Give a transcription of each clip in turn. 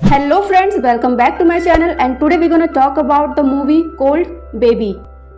Hello friends, welcome back to my channel and today we're gonna talk about the movie called Baby।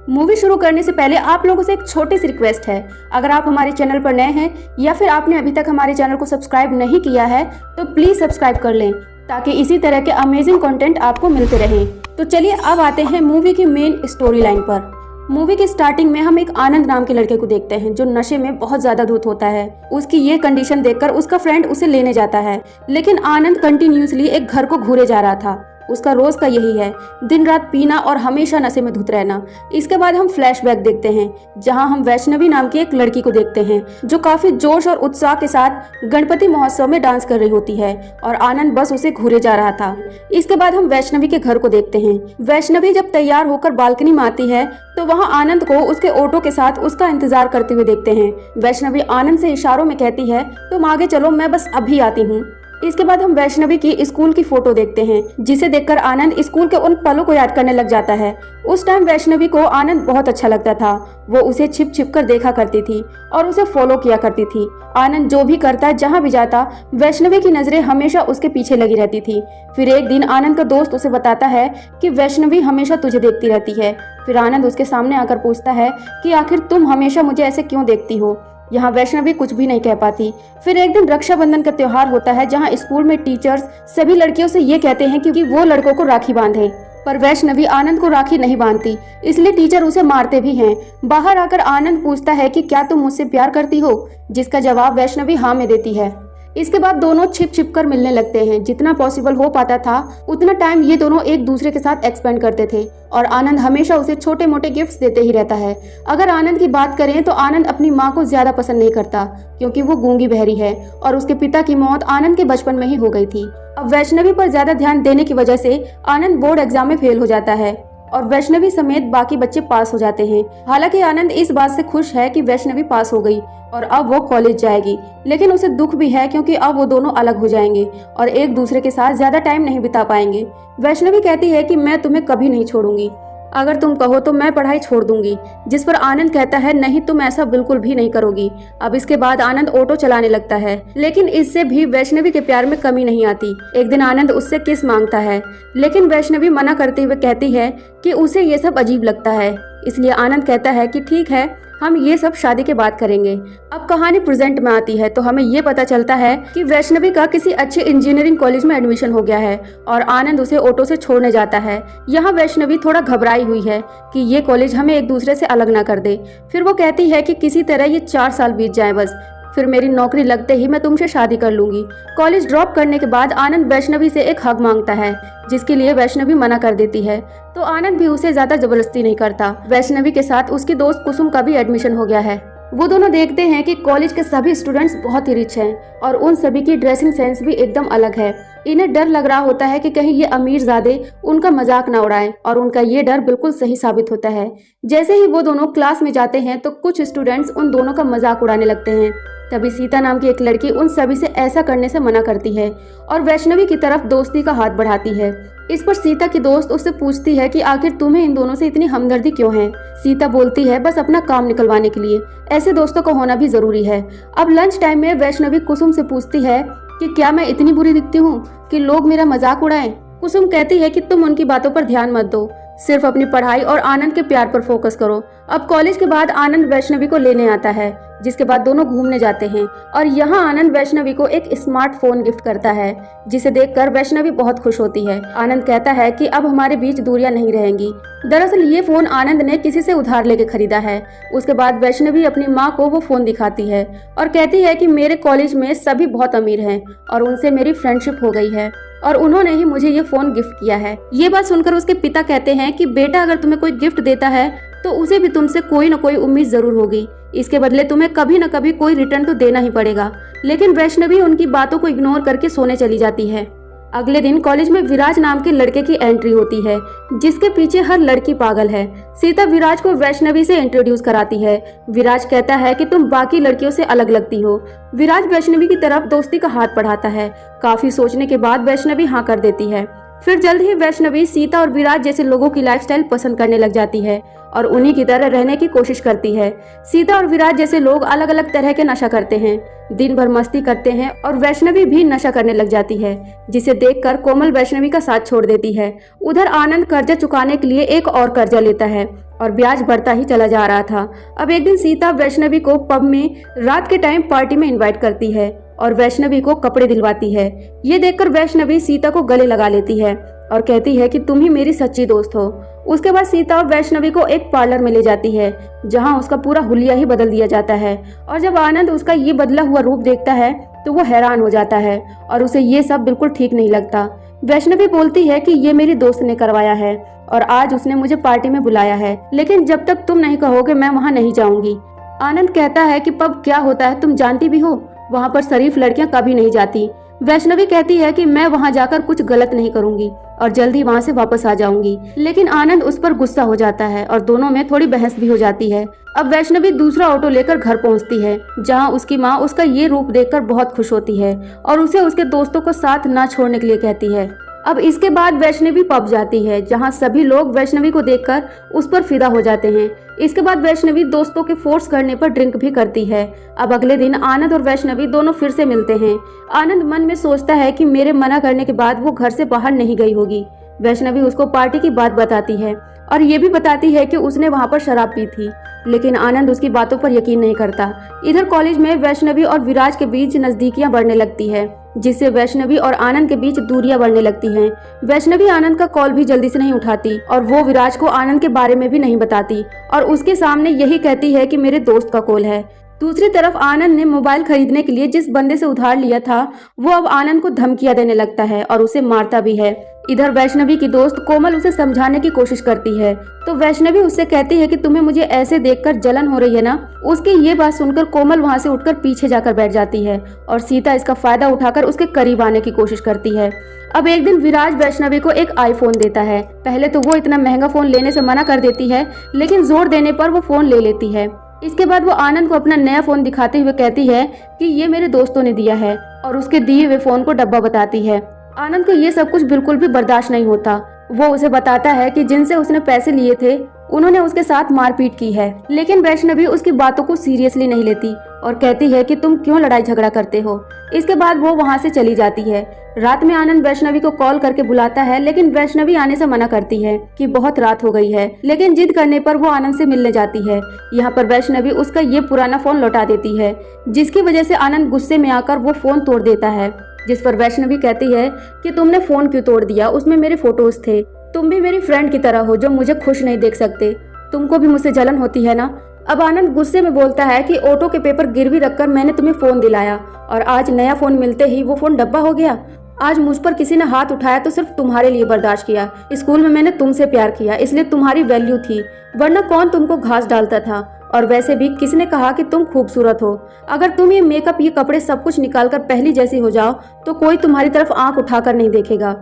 Movie शुरू करने से पहले आप लोगों से एक छोटी सी रिक्वेस्ट है। अगर आप हमारे चैनल पर नए हैं या फिर आपने अभी तक हमारे चैनल को सब्सक्राइब नहीं किया है तो प्लीज सब्सक्राइब कर लें ताकि इसी तरह के अमेजिंग कंटेंट आपको मिलते रहें। तो चलिए अब आते हैं मूवी की मेन स्टोरी लाइन पर। मूवी की स्टार्टिंग में हम एक आनंद नाम के लड़के को देखते हैं जो नशे में बहुत ज्यादा धुत होता है। उसकी ये कंडीशन देखकर उसका फ्रेंड उसे लेने जाता है, लेकिन आनंद कंटिन्यूसली एक घर को घूरे जा रहा था। उसका रोज का यही है, दिन रात पीना और हमेशा नशे में धुत रहना। इसके बाद हम फ्लैशबैक देखते हैं जहां हम वैष्णवी नाम की एक लड़की को देखते हैं जो काफी जोश और उत्साह के साथ गणपति महोत्सव में डांस कर रही होती है और आनंद बस उसे घूरे जा रहा था। इसके बाद हम वैष्णवी के घर को देखते हैं। वैष्णवी जब तैयार होकर बालकनी में आती है तो वहाँ आनंद को उसके ऑटो के साथ उसका इंतजार करते हुए देखते हैं। वैष्णवी आनंद से इशारों में कहती है तुम आगे चलो, मैं बस अभी आती हूँ। इसके बाद हम वैष्णवी की स्कूल की फोटो देखते हैं जिसे देखकर आनंद स्कूल के उन पलों को याद करने लग जाता है। उस टाइम वैष्णवी को आनंद बहुत अच्छा लगता था। वो उसे छिप छिप कर देखा करती थी और उसे फॉलो किया करती थी। आनंद जो भी करता, जहाँ भी जाता, वैष्णवी की नजरें हमेशा उसके पीछे लगी रहती थी। फिर एक दिन आनंद का दोस्त उसे बताता है कि वैष्णवी हमेशा तुझे देखती रहती है। फिर आनंद उसके सामने आकर पूछता है कि आखिर तुम हमेशा मुझे ऐसे क्यों देखती हो। यहाँ वैष्णवी कुछ भी नहीं कह पाती। फिर एक दिन रक्षाबंधन का त्योहार होता है जहाँ स्कूल में टीचर्स सभी लड़कियों से ये कहते हैं कि वो लड़कों को राखी बांधे, पर वैष्णवी आनंद को राखी नहीं बांधती, इसलिए टीचर उसे मारते भी हैं। बाहर आकर आनंद पूछता है कि क्या तुम मुझसे प्यार करती हो, जिसका जवाब वैष्णवी हाँ में देती है। इसके बाद दोनों छिप छिप कर मिलने लगते हैं। जितना पॉसिबल हो पाता था उतना टाइम ये दोनों एक दूसरे के साथ एक्सपेंड करते थे और आनंद हमेशा उसे छोटे मोटे गिफ्ट्स देते ही रहता है। अगर आनंद की बात करें तो आनंद अपनी माँ को ज्यादा पसंद नहीं करता क्योंकि वो गूंगी बहरी है और उसके पिता की मौत आनंद के बचपन में ही हो गई थी। अब वैष्णवी पर ज्यादा ध्यान देने की वजह से आनंद बोर्ड एग्जाम में फेल हो जाता है और वैष्णवी समेत बाकी बच्चे पास हो जाते हैं। हालांकि आनंद इस बात से खुश है कि वैष्णवी पास हो गई और अब वो कॉलेज जाएगी, लेकिन उसे दुख भी है क्योंकि अब वो दोनों अलग हो जाएंगे और एक दूसरे के साथ ज्यादा टाइम नहीं बिता पाएंगे। वैष्णवी कहती है कि मैं तुम्हें कभी नहीं छोड़ूंगी, अगर तुम कहो तो मैं पढ़ाई छोड़ दूंगी, जिस पर आनंद कहता है नहीं, तुम ऐसा बिल्कुल भी नहीं करोगी। अब इसके बाद आनंद ऑटो चलाने लगता है, लेकिन इससे भी वैष्णवी के प्यार में कमी नहीं आती। एक दिन आनंद उससे किस मांगता है, लेकिन वैष्णवी मना करते हुए कहती है कि उसे ये सब अजीब लगता है। इसलिए आनंद कहता है कि ठीक है, हम ये सब शादी के बाद करेंगे। अब कहानी प्रेजेंट में आती है तो हमें ये पता चलता है कि वैष्णवी का किसी अच्छे इंजीनियरिंग कॉलेज में एडमिशन हो गया है और आनंद उसे ऑटो से छोड़ने जाता है। यहाँ वैष्णवी थोड़ा घबराई हुई है कि ये कॉलेज हमें एक दूसरे से अलग ना कर दे। फिर वो कहती है कि किसी तरह ये 4 साल बीत जाए बस, फिर मेरी नौकरी लगते ही मैं तुमसे शादी कर लूंगी। कॉलेज ड्रॉप करने के बाद आनंद वैष्णवी से एक हग मांगता है जिसके लिए वैष्णवी मना कर देती है, तो आनंद भी उसे ज्यादा जबरदस्ती नहीं करता। वैष्णवी के साथ उसकी दोस्त कुसुम का भी एडमिशन हो गया है। वो दोनों देखते हैं कि कॉलेज के सभी स्टूडेंट्स बहुत ही रिच हैं और उन सभी की ड्रेसिंग सेंस भी एकदम अलग है। इन्हें डर लग रहा होता है कि कहीं ये अमीरजादे उनका मजाक ना उड़ाएं और उनका ये डर बिल्कुल सही साबित होता है। जैसे ही वो दोनों क्लास में जाते हैं तो कुछ स्टूडेंट्स उन दोनों का मजाक उड़ाने लगते हैं। तभी सीता नाम की एक लड़की उन सभी से ऐसा करने से मना करती है और वैष्णवी की तरफ दोस्ती का हाथ बढ़ाती है। इस पर सीता की दोस्त उससे पूछती है कि आखिर तुम्हें इन दोनों से इतनी हमदर्दी क्यों है। सीता बोलती है बस अपना काम निकलवाने के लिए, ऐसे दोस्तों का होना भी जरूरी है। अब लंच टाइम में वैष्णवी कुसुम से पूछती है कि क्या मैं इतनी बुरी दिखती हूँ कि लोग मेरा मजाक उड़ाएं। कुसुम कहती है कि तुम उनकी बातों पर ध्यान मत दो, सिर्फ अपनी पढ़ाई और आनंद के प्यार पर फोकस करो। अब कॉलेज के बाद आनंद वैष्णवी को लेने आता है, जिसके बाद दोनों घूमने जाते हैं और यहाँ आनंद वैष्णवी को एक स्मार्टफोन गिफ्ट करता है जिसे देखकर वैष्णवी बहुत खुश होती है। आनंद कहता है कि अब हमारे बीच दूरियां नहीं रहेंगी। दरअसल ये फोन आनंद ने किसी से उधार लेके खरीदा है। उसके बाद वैष्णवी अपनी माँ को वो फोन दिखाती है और कहती है कि मेरे कॉलेज में सभी बहुत अमीर हैं और उनसे मेरी फ्रेंडशिप हो गई है और उन्होंने ही मुझे ये फोन गिफ्ट किया है। ये बात सुनकर उसके पिता कहते हैं कि बेटा अगर तुम्हें कोई गिफ्ट देता है तो उसे भी तुमसे कोई न कोई उम्मीद जरूर होगी, इसके बदले तुम्हें कभी न कभी कोई रिटर्न तो देना ही पड़ेगा। लेकिन वैष्णवी उनकी बातों को इग्नोर करके सोने चली जाती है। अगले दिन कॉलेज में विराज नाम के लड़के की एंट्री होती है जिसके पीछे हर लड़की पागल है। सीता विराज को वैष्णवी से इंट्रोड्यूस कराती है। विराज कहता है कि तुम बाकी लड़कियों से अलग लगती हो। विराज वैष्णवी की तरफ दोस्ती का हाथ बढ़ाता है। काफी सोचने के बाद वैष्णवी हाँ कर देती है। फिर जल्द ही वैष्णवी सीता और विराज जैसे लोगों की लाइफस्टाइल पसंद करने लग जाती है और उन्हीं की तरह रहने की कोशिश करती है। सीता और विराज जैसे लोग अलग अलग तरह के नशा करते हैं, दिन भर मस्ती करते हैं और वैष्णवी भी नशा करने लग जाती है, जिसे देखकर कोमल वैष्णवी का साथ छोड़ देती है। उधर आनंद कर्जा चुकाने के लिए एक और कर्जा लेता है और ब्याज बढ़ता ही चला जा रहा था। अब एक दिन सीता वैष्णवी को पब में रात के टाइम पार्टी में इनवाइट करती है और वैष्णवी को कपड़े दिलवाती है। ये देखकर वैष्णवी सीता को गले लगा लेती है और कहती है कि तुम ही मेरी सच्ची दोस्त हो। उसके बाद सीता और वैष्णवी को एक पार्लर में ले जाती है, जहां उसका पूरा हुलिया ही बदल दिया जाता है। और जब आनंद उसका ये बदला हुआ रूप देखता है तो वो हैरान हो जाता है और उसे ये सब बिल्कुल ठीक नहीं लगता। वैष्णवी बोलती है कि ये मेरी दोस्त ने करवाया है और आज उसने मुझे पार्टी में बुलाया है, लेकिन जब तक तुम नहीं कहोगे मैं वहाँ नहीं जाऊंगी। आनंद कहता है कि पब क्या होता है तुम जानती भी हो, वहाँ पर शरीफ लड़कियां कभी नहीं जाती। वैष्णवी कहती है कि मैं वहाँ जाकर कुछ गलत नहीं करूंगी और जल्दी वहाँ से वापस आ जाऊंगी, लेकिन आनंद उस पर गुस्सा हो जाता है और दोनों में थोड़ी बहस भी हो जाती है। अब वैष्णवी दूसरा ऑटो लेकर घर पहुँचती है, जहाँ उसकी माँ उसका ये रूप देखकर बहुत खुश होती है और उसे उसके दोस्तों को साथ न छोड़ने के लिए कहती है। अब इसके बाद वैष्णवी पब जाती है, जहां सभी लोग वैष्णवी को देखकर उस पर फिदा हो जाते हैं। इसके बाद वैष्णवी दोस्तों के फोर्स करने पर ड्रिंक भी करती है। अब अगले दिन आनंद और वैष्णवी दोनों फिर से मिलते हैं। आनंद मन में सोचता है कि मेरे मना करने के बाद वो घर से बाहर नहीं गई होगी। वैष्णवी उसको पार्टी की बात बताती है और ये भी बताती है कि उसने वहाँ पर शराब पी थी, लेकिन आनंद उसकी बातों पर यकीन नहीं करता। इधर कॉलेज में वैष्णवी और विराज के बीच नजदीकियां बढ़ने लगती है, जिससे वैष्णवी और आनंद के बीच दूरियां बढ़ने लगती हैं। वैष्णवी आनंद का कॉल भी जल्दी से नहीं उठाती और वो विराज को आनंद के बारे में भी नहीं बताती और उसके सामने यही कहती है कि मेरे दोस्त का कॉल है। दूसरी तरफ आनंद ने मोबाइल खरीदने के लिए जिस बंदे से उधार लिया था वो अब आनंद को धमकियां देने लगता है और उसे मारता भी है। इधर वैष्णवी की दोस्त कोमल उसे समझाने की कोशिश करती है तो वैष्णवी उससे कहती है कि तुम्हें मुझे ऐसे देखकर जलन हो रही है ना। उसकी ये बात सुनकर कोमल वहाँ से उठकर पीछे जाकर बैठ जाती है और सीता इसका फायदा उठाकर उसके करीब आने की कोशिश करती है। अब एक दिन विराज वैष्णवी को एक आईफोन देता है। पहले तो वो इतना महंगा फोन लेने से मना कर देती है, लेकिन जोर देने पर वो फोन ले लेती है। इसके बाद वो आनंद को अपना नया फोन दिखाते हुए कहती है कि ये मेरे दोस्तों ने दिया है और उसके दिए हुए फोन को डब्बा बताती है। आनंद को ये सब कुछ बिल्कुल भी बर्दाश्त नहीं होता। वो उसे बताता है कि जिनसे उसने पैसे लिए थे उन्होंने उसके साथ मारपीट की है, लेकिन वैष्णवी उसकी बातों को सीरियसली नहीं लेती और कहती है कि तुम क्यों लड़ाई झगड़ा करते हो। इसके बाद वो वहाँ से चली जाती है। रात में आनंद वैष्णवी को कॉल करके बुलाता है, लेकिन वैष्णवी आने से मना करती है कि बहुत रात हो गई है, लेकिन जिद करने पर वो आनंद से मिलने जाती है। यहाँ पर वैष्णवी उसका ये पुराना फोन लौटा देती है, जिसकी वजह से आनंद गुस्से में आकर वो फोन तोड़ देता है, जिस पर वैष्णवी कहती है कि तुमने फोन क्यों तोड़ दिया, उसमें मेरे फोटोज थे, तुम भी मेरी फ्रेंड की तरह हो जो मुझे खुश नहीं देख सकते, तुमको भी मुझसे जलन होती है ना। अब आनंद गुस्से में बोलता है कि ऑटो के पेपर गिरवी रखकर मैंने तुम्हें फोन दिलाया और आज नया फोन मिलते ही वो फोन डब्बा हो गया। आज मुझ पर किसी ने हाथ उठाया तो सिर्फ तुम्हारे लिए बर्दाश्त किया। स्कूल में मैंने तुमसे प्यार किया इसलिए तुम्हारी वैल्यू थी, वरना कौन तुमको घास डालता था। और वैसे भी किसने कहा कि तुम खूबसूरत हो। अगर तुम ये मेकअप ये कपड़े सब कुछ निकालकर पहली जैसी हो जाओ तो कोई तुम्हारी तरफ आंख उठाकर नहीं देखेगा।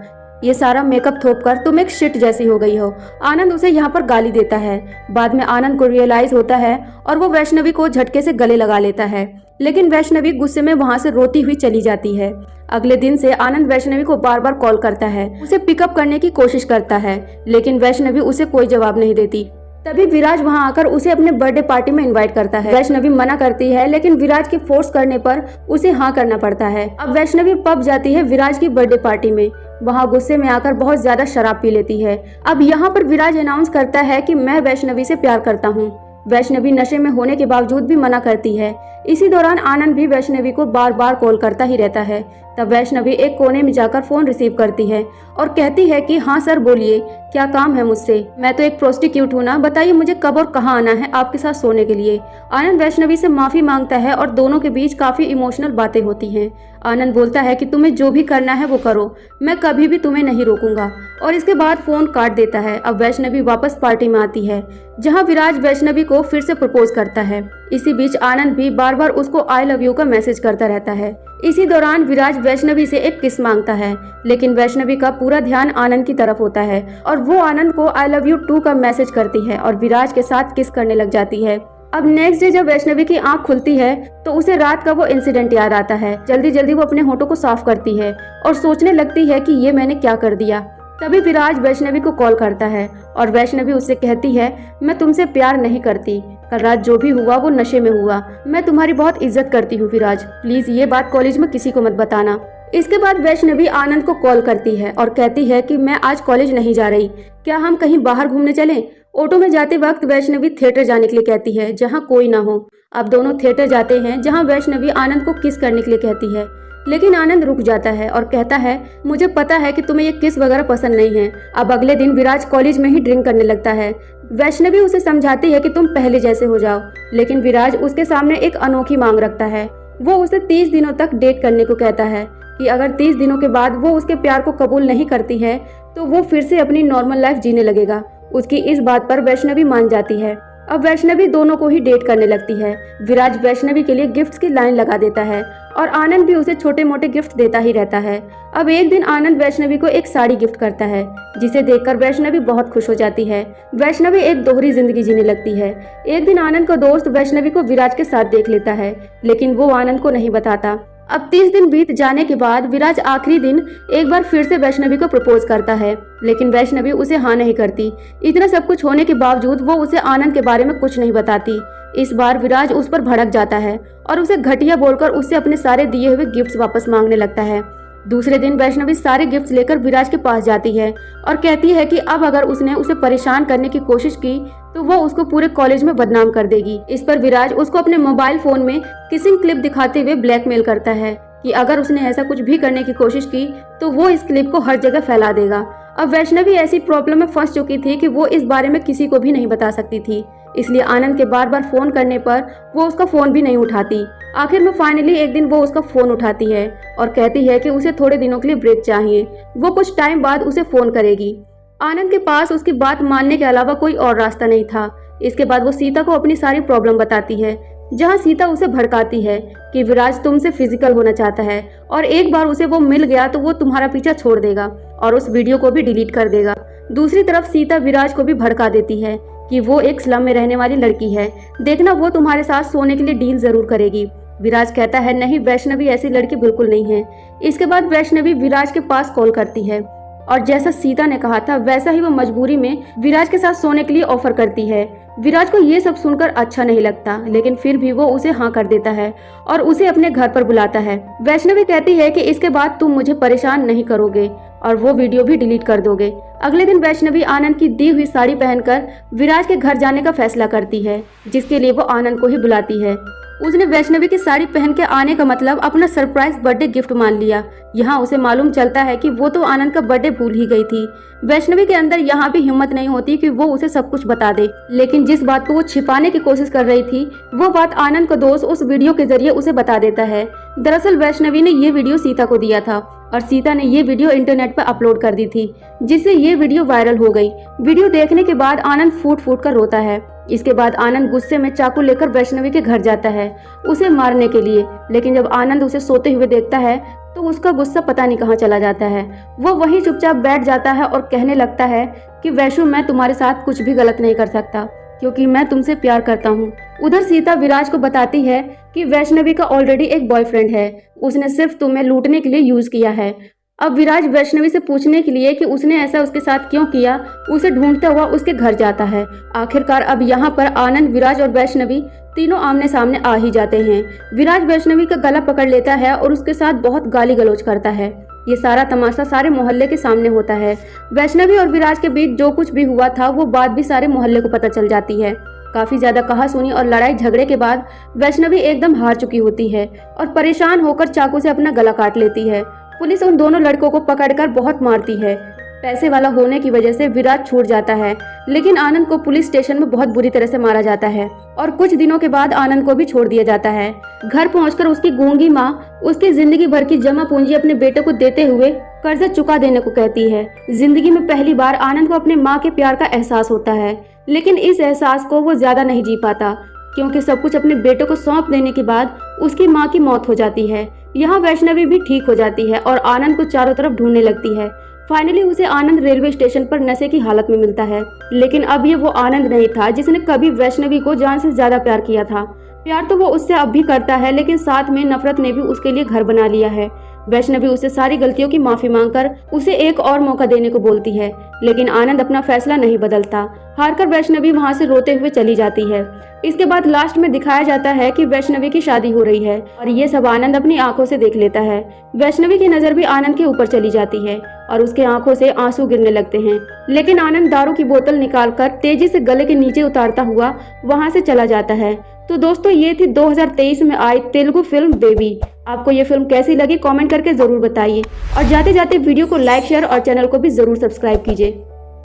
ये सारा मेकअप थोपकर तुम एक शिट जैसी हो गई हो। आनंद उसे यहाँ पर गाली देता है। बाद में आनंद को रियलाइज होता है और वो वैष्णवी को झटके से गले लगा लेता है, लेकिन वैष्णवी गुस्से में वहाँ से रोती हुई चली जाती है। अगले दिन से आनंद वैष्णवी को बार बार कॉल करता है, उसे पिकअप करने की कोशिश करता है, लेकिन वैष्णवी उसे कोई जवाब नहीं देती। तभी विराज वहां आकर उसे अपने बर्थडे पार्टी में इनवाइट करता है। वैष्णवी मना करती है, लेकिन विराज के फोर्स करने पर उसे हाँ करना पड़ता है। अब वैष्णवी पब जाती है विराज की बर्थडे पार्टी में। वहां गुस्से में आकर बहुत ज्यादा शराब पी लेती है। अब यहाँ पर विराज अनाउंस करता है कि मैं वैष्णवी से प्यार करता हूँ। वैष्णवी नशे में होने के बावजूद भी मना करती है। इसी दौरान आनंद भी वैष्णवी को बार बार कॉल करता ही रहता है। तब वैष्णवी एक कोने में जाकर फोन रिसीव करती है और कहती है कि हाँ सर बोलिए, क्या काम है मुझसे? मैं तो एक प्रोस्टिट्यूट हूँ ना, बताइए मुझे कब और कहाँ आना है आपके साथ सोने के लिए। आनंद वैष्णवी से माफी मांगता है और दोनों के बीच काफी इमोशनल बातें होती हैं। आनंद बोलता है कि तुम्हें जो भी करना है वो करो, मैं कभी भी तुम्हें नहीं रोकूंगा, और इसके बाद फोन काट देता है। अब वैष्णवी वापस पार्टी में आती है, जहां विराज वैष्णवी को फिर से प्रपोज करता है। इसी बीच आनंद भी बार बार उसको आई लव यू का मैसेज करता रहता है। इसी दौरान विराज वैष्णवी से एक किस मांगता है, लेकिन वैष्णवी का पूरा ध्यान आनंद की तरफ होता है और वो आनंद को आई लव यू टू का मैसेज करती है और विराज के साथ किस करने लग जाती है। अब नेक्स्ट डे जब वैष्णवी की आंख खुलती है तो उसे रात का वो इंसिडेंट याद आता है। जल्दी जल्दी वो अपने होठों को साफ करती है और सोचने लगती है कि ये मैंने क्या कर दिया। तभी विराज वैष्णवी को कॉल करता है और वैष्णवी उससे कहती है, मैं तुमसे प्यार नहीं करती, कल रात जो भी हुआ वो नशे में हुआ। मैं तुम्हारी बहुत इज्जत करती हूँ विराज, प्लीज ये बात कॉलेज में किसी को मत बताना। इसके बाद वैष्णवी आनंद को कॉल करती है और कहती है कि मैं आज कॉलेज नहीं जा रही, क्या हम कहीं बाहर घूमने चलें। ऑटो में जाते वक्त वैष्णवी थिएटर जाने के लिए कहती है जहाँ कोई ना हो। अब दोनों थिएटर जाते हैं जहाँ वैष्णवी आनंद को किस करने के लिए कहती है, लेकिन आनंद रुक जाता है और कहता है, मुझे पता है कि तुम्हें ये किस वगैरह पसंद नहीं है। अब अगले दिन विराज कॉलेज में ही ड्रिंक करने लगता है। वैष्णवी उसे समझाती है कि तुम पहले जैसे हो जाओ, लेकिन विराज उसके सामने एक अनोखी मांग रखता है। वो उसे 30 दिनों तक डेट करने को कहता है कि अगर 30 दिनों के बाद वो उसके प्यार को कबूल नहीं करती है तो वो फिर से अपनी नॉर्मल लाइफ जीने लगेगा। उसकी इस बात पर वैष्णवी मान जाती है। अब वैष्णवी दोनों को ही डेट करने लगती है। विराज वैष्णवी के लिए गिफ्ट्स की लाइन लगा देता है और आनंद भी उसे छोटे मोटे गिफ्ट देता ही रहता है। अब एक दिन आनंद वैष्णवी को एक साड़ी गिफ्ट करता है, जिसे देखकर वैष्णवी बहुत खुश हो जाती है। वैष्णवी एक दोहरी जिंदगी जीने लगती है। एक दिन आनंद का दोस्त वैष्णवी को विराज के साथ देख लेता है, लेकिन वो आनंद को नहीं बताता। अब 30 दिन बीत जाने के बाद विराज आखिरी दिन एक बार फिर से वैष्णवी को प्रपोज करता है, लेकिन वैष्णवी उसे हाँ नहीं करती। इतना सब कुछ होने के बावजूद वो उसे आनंद के बारे में कुछ नहीं बताती। इस बार विराज उस पर भड़क जाता है और उसे घटिया बोलकर उससे अपने सारे दिए हुए गिफ्ट्स वापस मांगने लगता है। दूसरे दिन वैष्णवी सारे गिफ्ट्स लेकर विराज के पास जाती है और कहती है कि अब अगर उसने उसे परेशान करने की कोशिश की तो वो उसको पूरे कॉलेज में बदनाम कर देगी। इस पर विराज उसको अपने मोबाइल फोन में किसिंग क्लिप दिखाते हुए ब्लैकमेल करता है कि अगर उसने ऐसा कुछ भी करने की कोशिश की तो वो इस क्लिप को हर जगह फैला देगा। अब वैष्णवी ऐसी प्रॉब्लम में फंस चुकी थी कि वो इस बारे में किसी को भी नहीं बता सकती थी, इसलिए आनंद के बार बार फोन करने पर वो उसका फोन भी नहीं उठाती। आखिर में फाइनली एक दिन वो उसका फोन उठाती है और कहती है कि उसे थोड़े दिनों के लिए ब्रेक चाहिए, वो कुछ टाइम बाद उसे फोन करेगी। आनंद के पास उसकी बात मानने के अलावा कोई और रास्ता नहीं था। इसके बाद वो सीता को अपनी सारी प्रॉब्लम बताती है, जहां सीता उसे भड़काती है कि विराज तुमसे फिजिकल होना चाहता है और एक बार उसे वो मिल गया तो वो तुम्हारा पीछा छोड़ देगा और उस वीडियो को भी डिलीट कर देगा। दूसरी तरफ सीता विराज को भी भड़का देती है कि वो एक स्लम में रहने वाली लड़की है, देखना वो तुम्हारे साथ सोने के लिए डील जरूर करेगी। विराज कहता है नहीं, वैष्णवी ऐसी लड़की बिल्कुल नहीं है। इसके बाद वैष्णवी विराज के पास कॉल करती है और जैसा सीता ने कहा था वैसा ही वो मजबूरी में विराज के साथ सोने के लिए ऑफर करती है। विराज को ये सब सुनकर अच्छा नहीं लगता, लेकिन फिर भी वो उसे हाँ कर देता है और उसे अपने घर पर बुलाता है। वैष्णवी कहती है कि इसके बाद तुम मुझे परेशान नहीं करोगे और वो वीडियो भी डिलीट कर दोगे। अगले दिन वैष्णवी आनंद की दी हुई साड़ी पहनकर विराज के घर जाने का फैसला करती है, जिसके लिए वो आनंद को ही बुलाती है। उसने वैष्णवी की साड़ी पहन के आने का मतलब अपना सरप्राइज बर्थडे गिफ्ट मान लिया। यहाँ उसे मालूम चलता है कि वो तो आनंद का बर्थडे भूल ही गई थी। वैष्णवी के अंदर यहाँ भी हिम्मत नहीं होती कि वो उसे सब कुछ बता दे, लेकिन जिस बात को वो छिपाने की कोशिश कर रही थी वो बात आनंद का दोस्त उस वीडियो के जरिए उसे बता देता है। दरअसल वैष्णवी ने ये वीडियो सीता को दिया था और सीता ने ये वीडियो इंटरनेट पर अपलोड कर दी थी, जिससे ये वीडियो वायरल हो गई। वीडियो देखने के बाद आनंद फूट फूट कर रोता है। इसके बाद आनंद गुस्से में चाकू लेकर वैष्णवी के घर जाता है उसे मारने के लिए, लेकिन जब आनंद उसे सोते हुए देखता है तो उसका गुस्सा पता नहीं कहाँ चला जाता है। वो वहीं चुपचाप बैठ जाता है और कहने लगता है कि वैशु, मैं तुम्हारे साथ कुछ भी गलत नहीं कर सकता क्योंकि मैं तुमसे प्यार करता हूँ। उधर सीता विराज को बताती है कि वैष्णवी का ऑलरेडी एक बॉयफ्रेंड है, उसने सिर्फ तुम्हें लूटने के लिए यूज किया है। अब विराज वैष्णवी से पूछने के लिए कि उसने ऐसा उसके साथ क्यों किया, उसे ढूंढता हुआ उसके घर जाता है। आखिरकार अब यहाँ पर आनंद, विराज और वैष्णवी तीनों आमने सामने आ ही जाते हैं। विराज वैष्णवी का गला पकड़ लेता है और उसके साथ बहुत गाली गलौज करता है। ये सारा तमाशा सारे मोहल्ले के सामने होता है। वैष्णवी और विराज के बीच जो कुछ भी हुआ था वो बात भी सारे मोहल्ले को पता चल जाती है। काफी ज्यादा कहासुनी और लड़ाई झगड़े के बाद वैष्णवी एकदम हार चुकी होती है और परेशान होकर चाकू से अपना गला काट लेती है। पुलिस उन दोनों लड़कों को पकड़कर बहुत मारती है। पैसे वाला होने की वजह से विराज छूट जाता है, लेकिन आनंद को पुलिस स्टेशन में बहुत बुरी तरह से मारा जाता है और कुछ दिनों के बाद आनंद को भी छोड़ दिया जाता है। घर पहुंचकर उसकी गूंगी माँ उसकी जिंदगी भर की जमा पूंजी अपने बेटे को देते हुए कर्जा चुका देने को कहती है। जिंदगी में पहली बार आनंद को अपने माँ के प्यार का एहसास होता है, लेकिन इस एहसास को वो ज्यादा नहीं जी पाता क्योंकि सब कुछ अपने बेटे को सौंप देने के बाद उसकी माँ की मौत हो जाती है। यहाँ वैष्णवी भी ठीक हो जाती है और आनंद को चारों तरफ ढूंढने लगती है। फाइनली उसे आनंद रेलवे स्टेशन पर नशे की हालत में मिलता है, लेकिन अब ये वो आनंद नहीं था जिसने कभी वैष्णवी को जान से ज्यादा प्यार किया था। प्यार तो वो उससे अब भी करता है, लेकिन साथ में नफरत ने भी उसके लिए घर बना लिया है। वैष्णवी उसे सारी गलतियों की माफी मांगकर उसे एक और मौका देने को बोलती है, लेकिन आनंद अपना फैसला नहीं बदलता। हारकर वैष्णवी वहां से रोते हुए चली जाती है। इसके बाद लास्ट में दिखाया जाता है कि वैष्णवी की शादी हो रही है और ये सब आनंद अपनी आंखों से देख लेता है। वैष्णवी की नजर भी आनंद के ऊपर चली जाती है और उसके आंखों से आंसू गिरने लगते हैं, लेकिन आनंद दारू की बोतल निकालकर तेजी से गले के नीचे उतारता हुआ वहां से चला जाता है। तो दोस्तों, ये थी 2023 में आई तेलुगु फिल्म बेबी। आपको ये फिल्म कैसी लगी कमेंट करके जरूर बताइए और जाते जाते वीडियो को लाइक, शेयर और चैनल को भी जरूर सब्सक्राइब कीजिए।